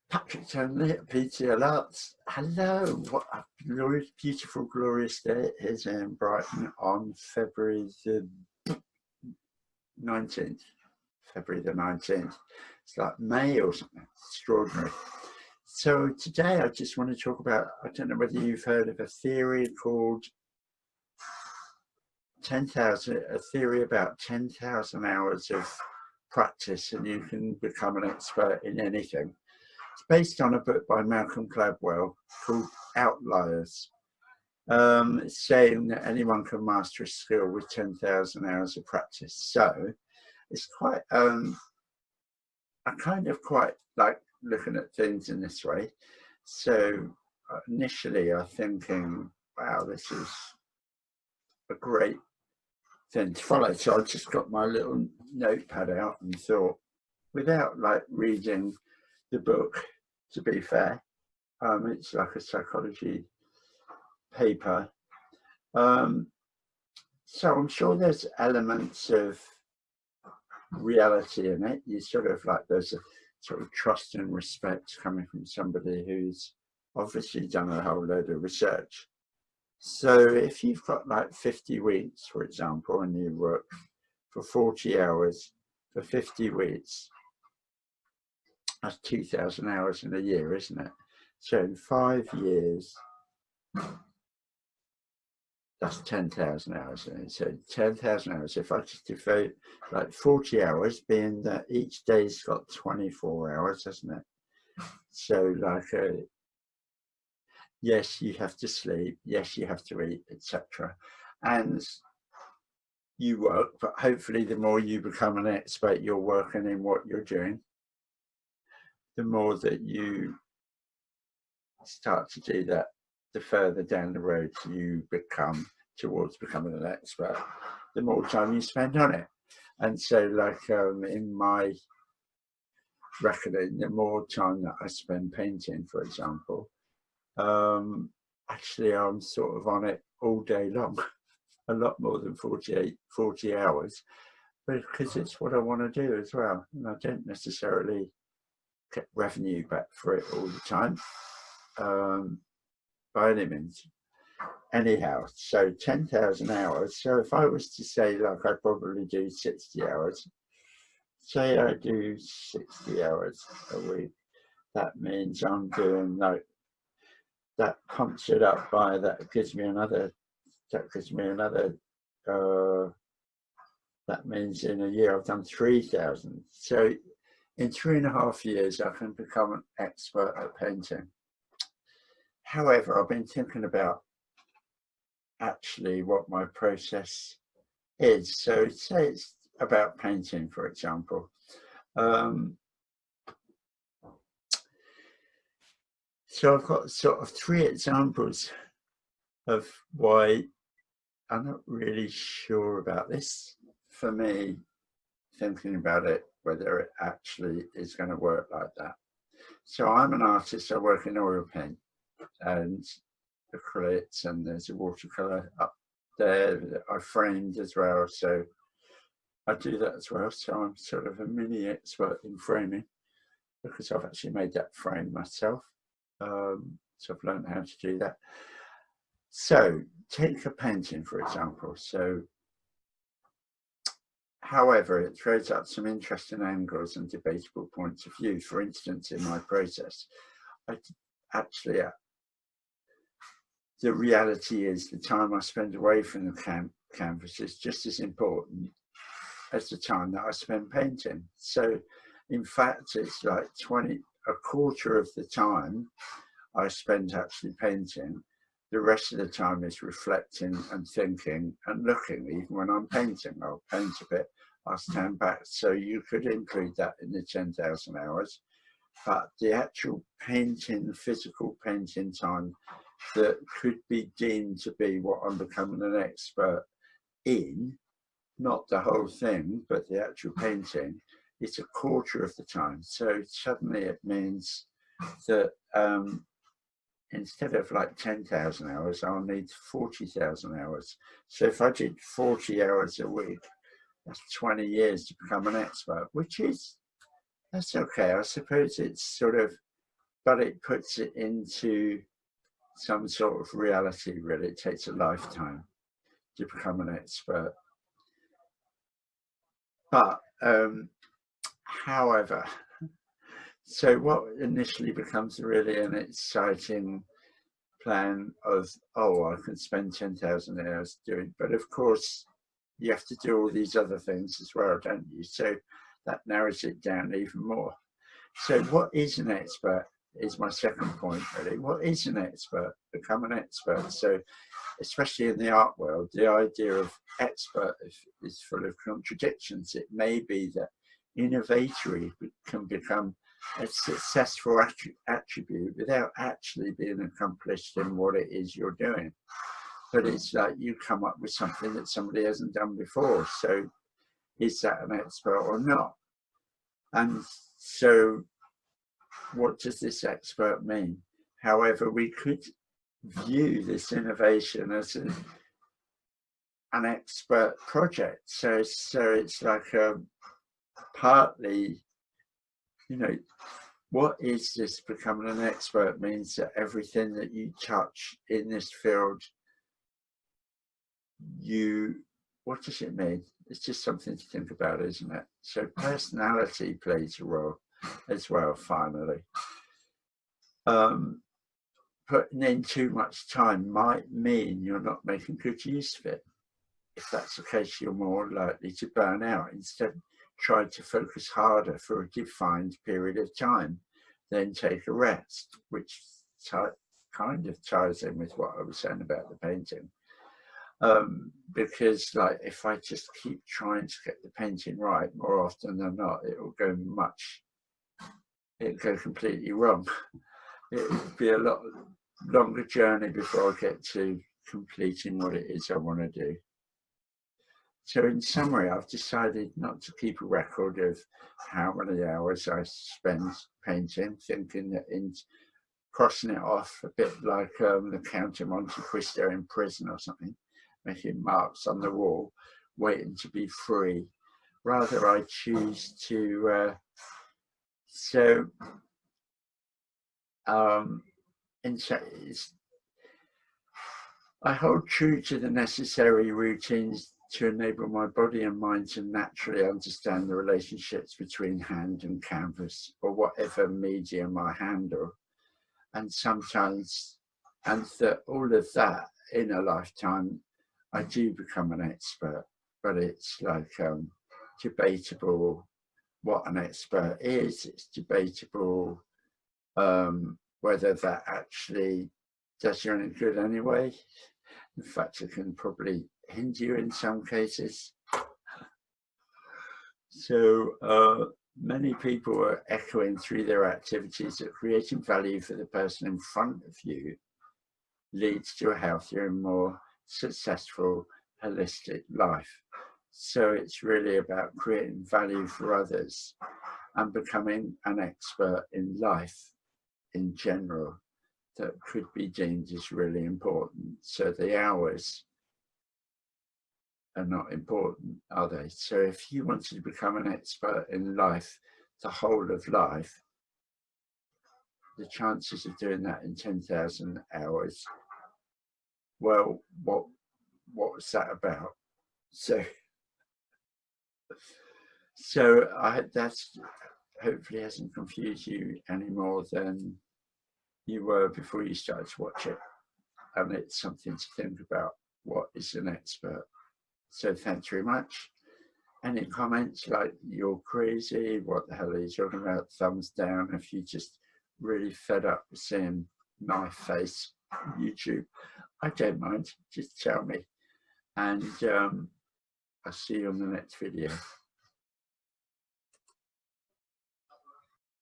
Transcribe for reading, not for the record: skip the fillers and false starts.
Patrick Townley at PTL Arts. Hello, what a glorious, beautiful, glorious day it is in Brighton on February the 19th. February the 19th. It's like May or something. Extraordinary. So today I just want to talk about, I don't know whether you've heard of a theory called 10,000, a theory about 10,000 hours of practice and you can become an expert in anything. It's based on a book by Malcolm Gladwell called Outliers. It's saying that anyone can master a skill with 10,000 hours of practice. So it's quite, I kind of quite like looking at things in this way. So initially I'm thinking, wow, this is a great thing to follow. So I just got my little notepad out and thought, without like reading the book, to be fair, it's like a psychology paper. So I'm sure there's elements of reality in it. You sort of like, there's a sort of trust and respect coming from somebody who's obviously done a whole load of research. So if you've got like 50 weeks, for example, and you work for 40 hours for 50 weeks, that's 2,000 hours in a year, isn't it? So in 5 years, that's 10,000 hours. So 10,000 hours, if I just devote like 40 hours, being that each day's got 24 hours, hasn't it? So like, yes, you have to sleep, yes, you have to eat, etc. And you work, but hopefully the more you become an expert, you're working in what you're doing, the more that you start to do that, the further down the road you become towards becoming an expert, the more time you spend on it. And so like in my reckoning, the more time that I spend painting, for example, actually I'm sort of on it all day long, a lot more than 40 hours, because it's what I want to do as well. And I don't necessarily get revenue back for it all the time, by any means. Anyhow, so 10,000 hours. So if I was to say, like, I probably do 60 hours, say I do 60 hours a week, that means I'm doing like, that pumps it up by, that gives me another, that means in a year I've done 3,000. So in 3.5 years, I can become an expert at painting. However, I've been thinking about actually what my process is. So say it's about painting, for example. So I've got sort of 3 examples of why I'm not really sure about this. For me, thinking about it, whether it actually is going to work like that. So I'm an artist, I work in oil paint and acrylics, and there's a watercolor up there that I framed as well. So I do that as well. So I'm sort of a mini expert in framing because I've actually made that frame myself. So I've learned how to do that. So take a painting, for example. So, however, it throws up some interesting angles and debatable points of view. For instance, in my process, I actually, the reality is the time I spend away from the canvas is just as important as the time that I spend painting. So in fact, it's like a quarter of the time I spend actually painting. The rest of the time is reflecting and thinking and looking. Even when I'm painting, I'll paint a bit, I'll stand back. So you could include that in the 10,000 hours. But the actual painting, physical painting time that could be deemed to be what I'm becoming an expert in, not the whole thing, but the actual painting, it's a quarter of the time. So suddenly it means that instead of like 10,000 hours, I'll need 40,000 hours. So if I did 40 hours a week, that's 20 years to become an expert, which is, that's okay. I suppose it's sort of but it puts it into some sort of reality, really. It takes a lifetime to become an expert. But however, so what initially becomes really an exciting plan of, oh, I can spend 10,000 hours doing, but of course you have to do all these other things as well, don't you? So that narrows it down even more. So what is an expert is my second point, really. What is an expert? Become an expert. So especially in the art world, the idea of expert is full of contradictions. It may be that innovatory can become a successful attribute without actually being accomplished in what it is you're doing. But it's like you come up with something that somebody hasn't done before. So is that an expert or not? And so what does this expert mean? However, we could view this innovation as an expert project. So it's like partly, you know, what is this becoming an expert means that everything that you touch in this field, what does it mean? It's just something to think about, isn't it? So personality plays a role as well, finally. Putting in too much time might mean you're not making good use of it. If that's the case, you're more likely to burn out. Instead, try to focus harder for a defined period of time, then take a rest, which kind of ties in with what I was saying about the painting. Because like if I just keep trying to get the painting right, more often than not, it'll go completely wrong. It'll be a lot longer journey before I get to completing what it is I want to do. So in summary, I've decided not to keep a record of how many hours I spend painting, thinking that in crossing it off, a bit like the Count of Monte Cristo in prison or something, making marks on the wall, waiting to be free. Rather, I choose to, I hold true to the necessary routines to enable my body and mind to naturally understand the relationships between hand and canvas, or whatever medium I handle. And sometimes, and that all of that in a lifetime, I do become an expert, but it's like debatable what an expert is. It's debatable whether that actually does you any good anyway. In fact, it can probably hinder you in some cases. So many people are echoing through their activities that creating value for the person in front of you leads to a healthier and more successful, holistic life. So it's really about creating value for others and becoming an expert in life in general that could be deemed as really important. So the hours are not important, are they? So if you wanted to become an expert in life, the whole of life, the chances of doing that in 10,000 hours, well, what was that about? So that's hopefully hasn't confused you any more than you were before you started to watch it. And it's something to think about. What is an expert? So thanks very much. Any comments like you're crazy, what the hell are you talking about? Thumbs down if you just really fed up with seeing my face on YouTube. I don't mind, just tell me. And I'll see you on the next video.